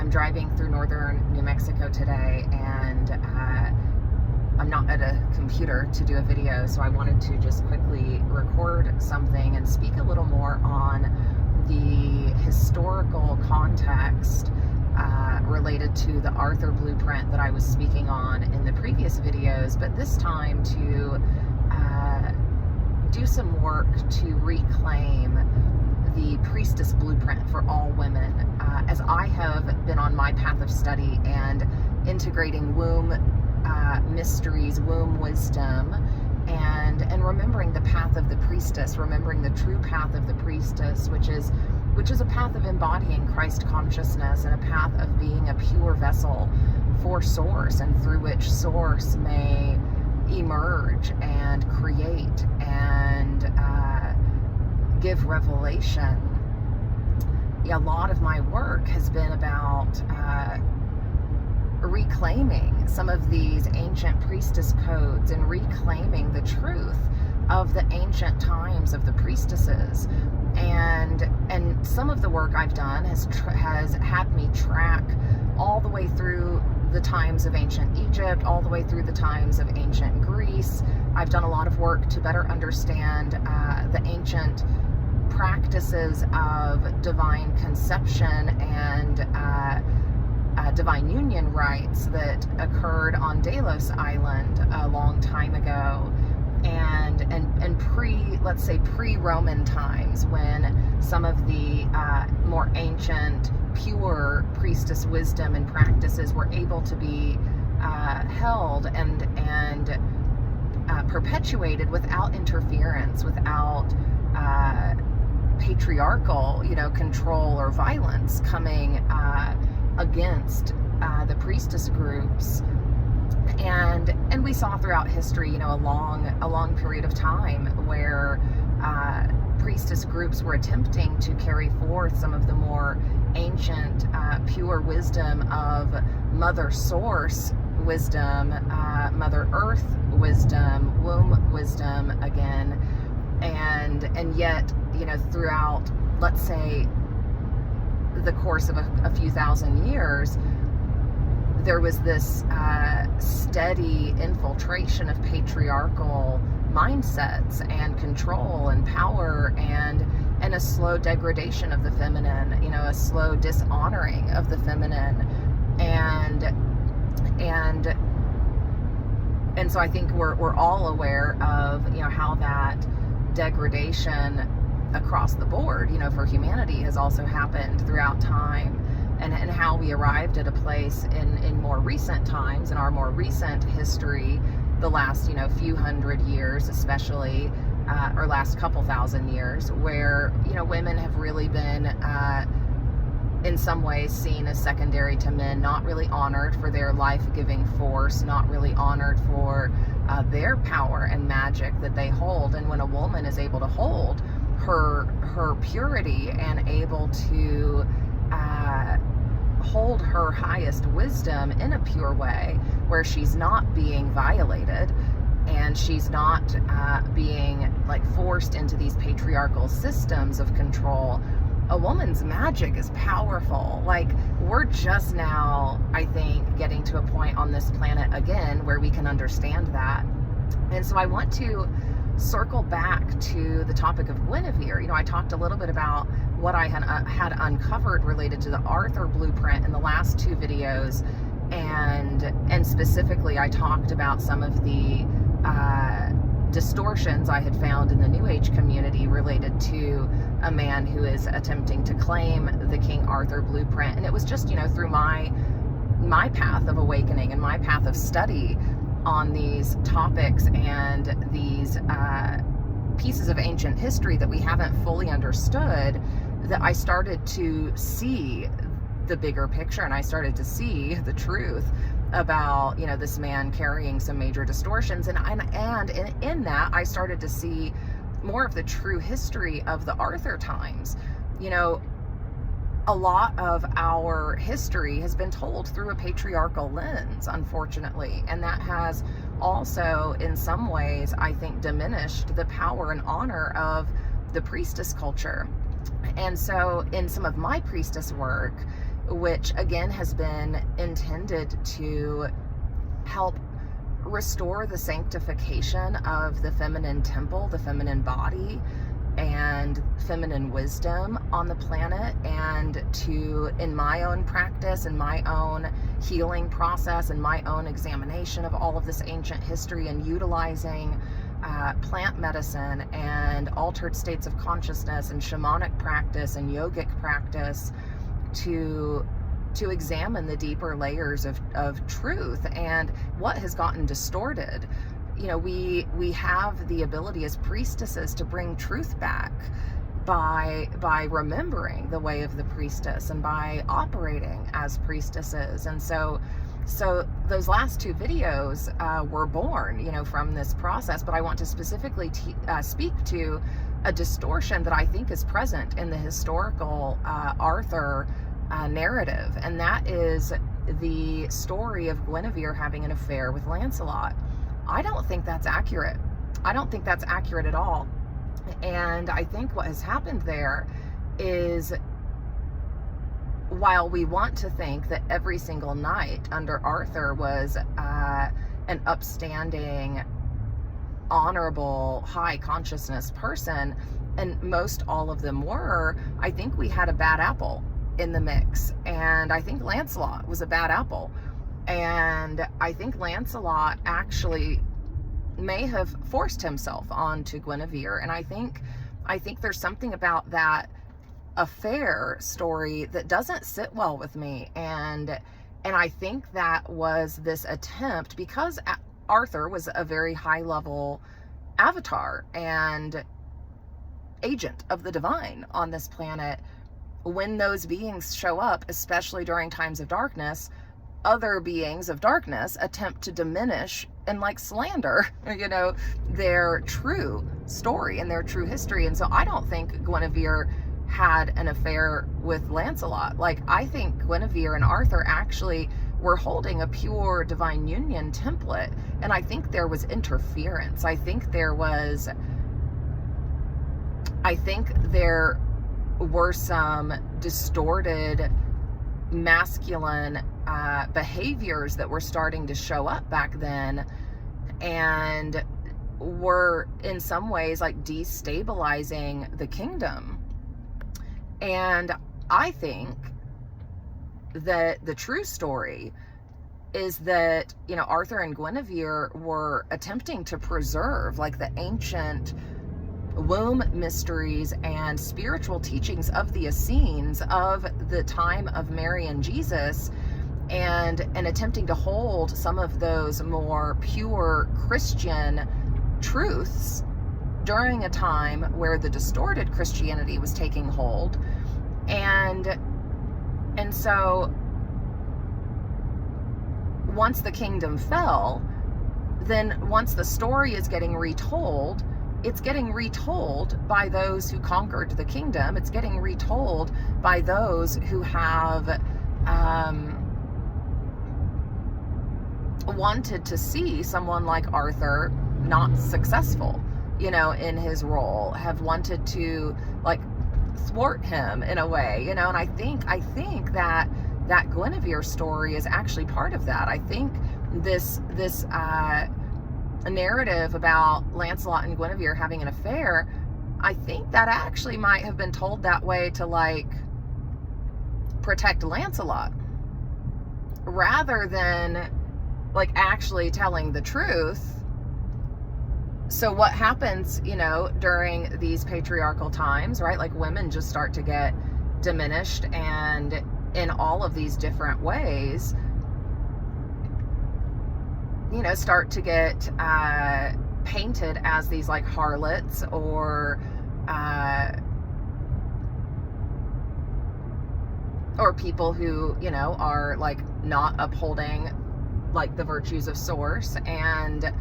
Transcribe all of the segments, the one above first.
I'm driving through northern New Mexico today, and I'm not at a computer to do a video, so I wanted to just quickly record something and speak a little more on the historical context related to the Arthur Blueprint that I was speaking on in the previous videos, but this time to do some work to reclaim the Priestess Blueprint for all women, as I have been on my path of study and integrating womb mysteries, womb wisdom, and remembering the path of the priestess, remembering the true path of the priestess, which is a path of embodying Christ consciousness and a path of being a pure vessel for Source, and through which Source may emerge and create and give revelation. Yeah, a lot of my work has been about reclaiming some of these ancient priestess codes and reclaiming the truth of the ancient times of the priestesses. And some of the work I've done has had me track all the way through the times of ancient Egypt, all the way through the times of ancient Greece. I've done a lot of work to better understand the ancient practices of divine conception and divine union rites that occurred on Delos Island a long time ago, and let's say pre-Roman times, when some of the more ancient, pure priestess wisdom and practices were able to be held and perpetuated without interference, without patriarchal, control or violence coming against the priestess groups. And we saw throughout history, a long period of time where priestess groups were attempting to carry forth some of the more ancient, pure wisdom of Mother Source wisdom, Mother Earth wisdom, womb wisdom again, and yet, throughout, let's say, the course of a few thousand years, there was this steady infiltration of patriarchal mindsets and control and power, and a slow degradation of the feminine, a slow dishonoring of the feminine, and so I think we're all aware of how that degradation across the board, for humanity has also happened throughout time, and how we arrived at a place in more recent times, in our more recent history, the last, few hundred years especially, or last couple thousand years, where, women have really been, in some ways seen as secondary to men, not really honored for their life-giving force, not really honored for their power and magic that they hold. And when a woman is able to hold her purity and able to hold her highest wisdom in a pure way, where she's not being violated and she's not being forced into these patriarchal systems of control, a woman's magic is powerful. We're just now, I think, getting to a point on this planet again where we can understand that. And so I want to circle back to the topic of Guinevere. I talked a little bit about what I had uncovered related to the Arthur Blueprint in the last two videos, and specifically I talked about some of the distortions I had found in the New Age community related to a man who is attempting to claim the King Arthur Blueprint. And it was just, through my path of awakening and my path of study on these topics and these pieces of ancient history that we haven't fully understood, that I started to see the bigger picture, and I started to see the truth about, this man carrying some major distortions. And in that, I started to see more of the true history of the Arthur times. A lot of our history has been told through a patriarchal lens, unfortunately, and that has also, in some ways, I think, diminished the power and honor of the priestess culture. And so in some of my priestess work, which again has been intended to help restore the sanctification of the feminine temple, the feminine body, and feminine wisdom on the planet, and to, in my own practice, in my own healing process, in my own examination of all of this ancient history, and utilizing plant medicine and altered states of consciousness and shamanic practice and yogic practice to examine the deeper layers of truth and what has gotten distorted. You know, we have the ability as priestesses to bring truth back by remembering the way of the priestess and by operating as priestesses. And so those last two videos were born, you know, from this process. But I want to specifically speak to a distortion that I think is present in the historical Arthur narrative, and that is the story of Guinevere having an affair with Lancelot. I don't think that's accurate. I don't think that's accurate at all. And I think what has happened there is, while we want to think that every single knight under Arthur was an upstanding, honorable, high consciousness person, and most all of them were, I think we had a bad apple in the mix. And I think Lancelot was a bad apple. And I think Lancelot actually may have forced himself onto Guinevere. And I think there's something about that affair story that doesn't sit well with me. And I think that was this attempt, because Arthur was a very high level avatar and agent of the divine on this planet. When those beings show up, especially during times of darkness, other beings of darkness attempt to diminish and like slander, you know, their true story and their true history. And so I don't think Guinevere had an affair with Lancelot. Like, I think Guinevere and Arthur actually were holding a pure divine union template. And I think there was interference. I think there were some distorted masculine behaviors that were starting to show up back then, and were in some ways like destabilizing the kingdom. And I think that the true story is that, you know, Arthur and Guinevere were attempting to preserve like the ancient womb mysteries and spiritual teachings of the Essenes of the time of Mary and Jesus, and attempting to hold some of those more pure Christian truths during a time where the distorted Christianity was taking hold. And so once the kingdom fell, then once the story is getting retold, it's getting retold by those who conquered the kingdom. It's getting retold by those who have wanted to see someone like Arthur not successful, you know, in his role, have wanted to like thwart him in a way, you know. And I think that Guinevere story is actually part of that. I think this narrative about Lancelot and Guinevere having an affair, I think that actually might have been told that way to like protect Lancelot, rather than like actually telling the truth. So what happens, you know, during these patriarchal times, right? Like, women just start to get diminished, and in all of these different ways, you know, start to get painted as these like harlots, or people who, you know, are like not upholding like the virtues of source. And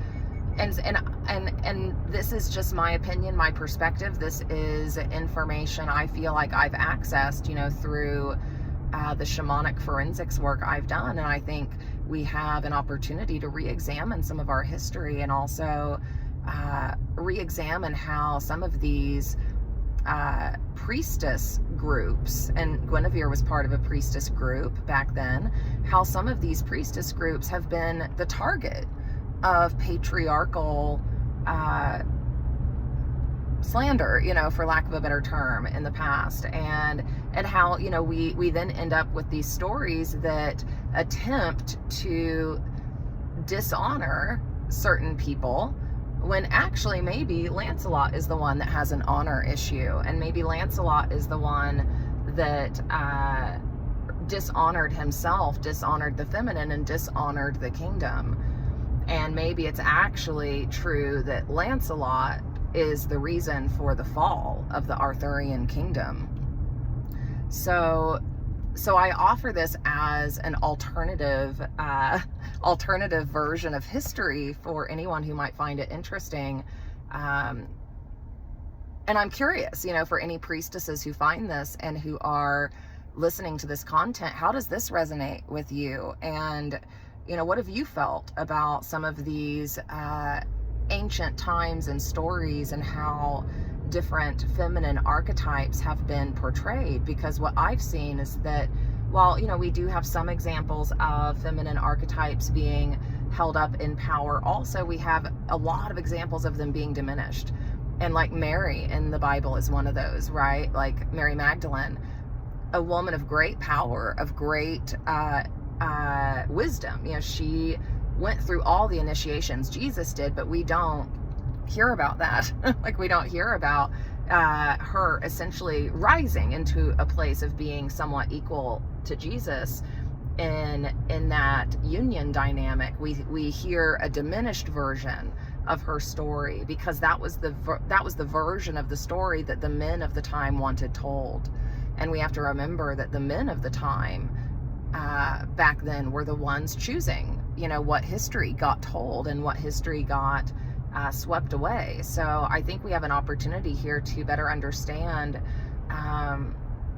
this is just my opinion, my perspective. This is information I feel like I've accessed, you know, through the shamanic forensics work I've done. And I think we have an opportunity to re-examine some of our history, and also re-examine how some of these priestess groups, and Guinevere was part of a priestess group back then, how some of these priestess groups have been the target of patriarchal slander, for lack of a better term, in the past, and how, we then end up with these stories that attempt to dishonor certain people, when actually maybe Lancelot is the one that has an honor issue, and maybe Lancelot is the one that dishonored himself, dishonored the feminine, and dishonored the kingdom. And maybe it's actually true that Lancelot is the reason for the fall of the Arthurian kingdom. So I offer this as an alternative version of history for anyone who might find it interesting. And I'm curious, for any priestesses who find this and who are listening to this content, how does this resonate with you? And, what have you felt about some of these ancient times and stories, and how different feminine archetypes have been portrayed? Because what I've seen is that while, we do have some examples of feminine archetypes being held up in power, also we have a lot of examples of them being diminished. And like Mary in the Bible is one of those, right? Like Mary Magdalene, a woman of great power, of great wisdom. She went through all the initiations Jesus did, but we don't hear about that. Like, we don't hear about her essentially rising into a place of being somewhat equal to Jesus in that union dynamic. We hear a diminished version of her story, because that was the version of the story that the men of the time wanted told. And we have to remember that the men of the time back then were the ones choosing, what history got told and what history got swept away. So I think we have an opportunity here to better understand,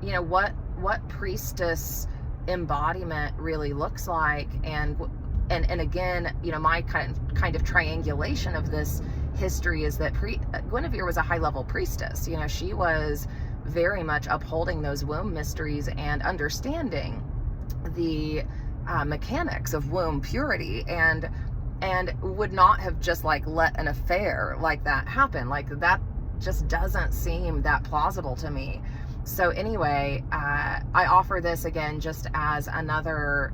what priestess embodiment really looks like, and again, my kind of triangulation of this history is that Guinevere was a high-level priestess. She was very much upholding those womb mysteries and understanding the mechanics of womb purity, and would not have just let an affair like that happen. Like, that just doesn't seem that plausible to me. So anyway, I offer this again just as another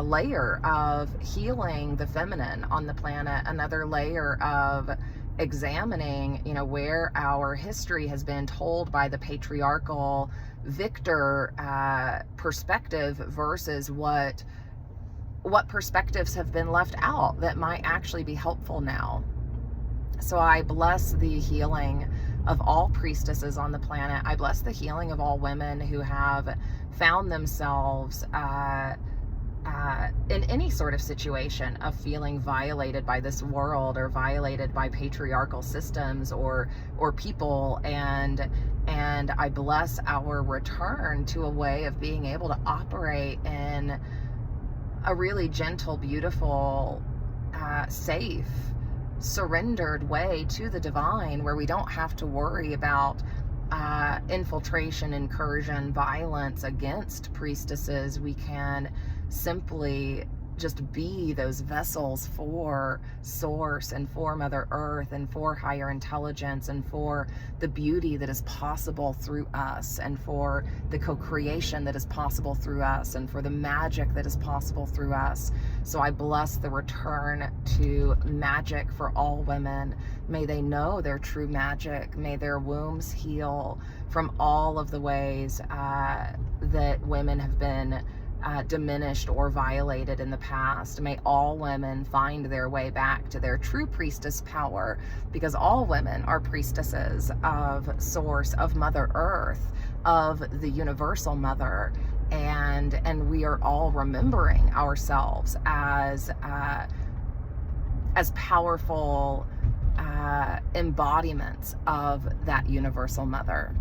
layer of healing the feminine on the planet, another layer of examining, where our history has been told by the patriarchal victor perspective versus what perspectives have been left out that might actually be helpful now. So I bless the healing of all priestesses on the planet. I bless the healing of all women who have found themselves in any sort of situation of feeling violated by this world, or violated by patriarchal systems or people, and I bless our return to a way of being able to operate in a really gentle, beautiful, safe, surrendered way to the divine, where we don't have to worry about infiltration, incursion, violence against priestesses. We can simply just be those vessels for Source, and for Mother Earth, and for higher intelligence, and for the beauty that is possible through us, and for the co-creation that is possible through us, and for the magic that is possible through us. So I bless the return to magic for all women. May they know their true magic. May their wombs heal from all of the ways that women have been diminished or violated in the past. May all women find their way back to their true priestess power, because all women are priestesses of Source, of Mother Earth, of the universal mother, and we are all remembering ourselves as powerful embodiments of that universal mother.